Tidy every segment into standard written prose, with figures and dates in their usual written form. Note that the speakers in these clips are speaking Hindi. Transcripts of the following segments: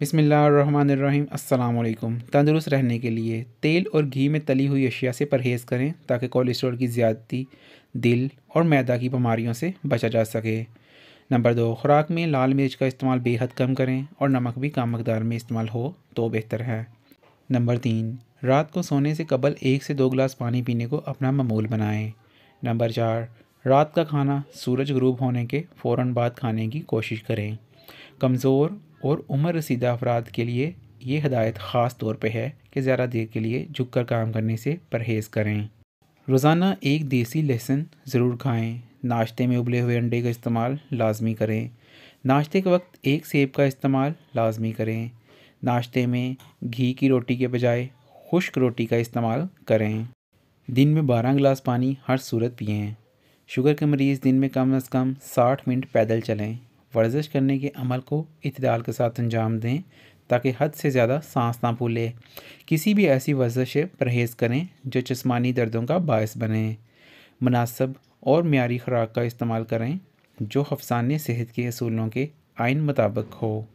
बिस्मिल्लाहिर्रहमानिर्रहीम। अस्सलाम वालेकुम। तंदुरुस्त रहने के लिए तेल और घी में तली हुई अशिया से परहेज़ करें ताकि कोलेस्ट्रॉल की ज़्यादती, दिल और मैदा की बीमारियों से बचा जा सके। नंबर 2, खुराक में लाल मिर्च का इस्तेमाल बेहद कम करें और नमक भी कम मकदार में इस्तेमाल हो तो बेहतर है। नंबर 3, रात को सोने से कबल 1 से 2 गिलास पानी पीने को अपना मामूल बनाएं। नंबर 4, रात का खाना सूरज गुरूब होने के फ़ौरन बाद खाने की कोशिश करें। कमज़ोर और उम्र रसीदा अफराद के लिए ये हिदायत ख़ास तौर पे है कि ज़्यादा देर के लिए झुककर काम करने से परहेज़ करें। रोज़ाना एक देसी लहसुन ज़रूर खाएं। नाश्ते में उबले हुए अंडे का इस्तेमाल लाजमी करें। नाश्ते के वक्त एक सेब का इस्तेमाल लाजमी करें। नाश्ते में घी की रोटी के बजाय खुश्क रोटी का इस्तेमाल करें। दिन में 12 गिलास पानी हर सूरत पिएं। शुगर के मरीज़ दिन में कम से कम 60 मिनट पैदल चलें। वर्जिश करने के अमल को इत्तेदाल के साथ अंजाम दें ताकि हद से ज़्यादा सांस ना फूले। किसी भी ऐसी वर्जिश से परहेज़ करें जो जिस्मानी दर्दों का बायस बने। मुनासिब और मियारी खुराक का इस्तेमाल करें जो हफ्साने सेहत के असूलों के आइन मुताबिक हो।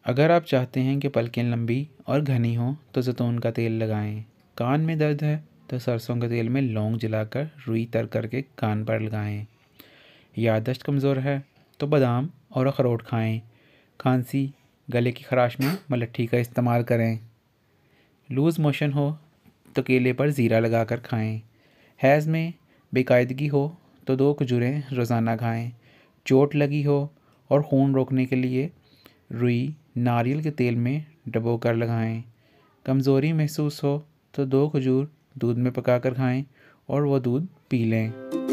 अगर आप चाहते हैं कि पलकें लंबी और घनी हों तो जैतून का तेल लगाएं। कान में दर्द है तो सरसों के तेल में लौंग जलाकर रुई तर करके कान पर लगाएं। याददाश्त कमज़ोर है तो बादाम और अखरोट खाएं। खांसी, गले की खराश में मलट्ठी का इस्तेमाल करें। लूज़ मोशन हो तो केले पर ज़ीरा लगाकर खाएं। हैज़ में बेकायदगी हो तो 2 खजूरें रोज़ाना खाएं। चोट लगी हो और खून रोकने के लिए रुई नारियल के तेल में डबो कर लगाएं। कमज़ोरी महसूस हो तो 2 खजूर दूध में पकाकर खाएं और वह दूध पी लें।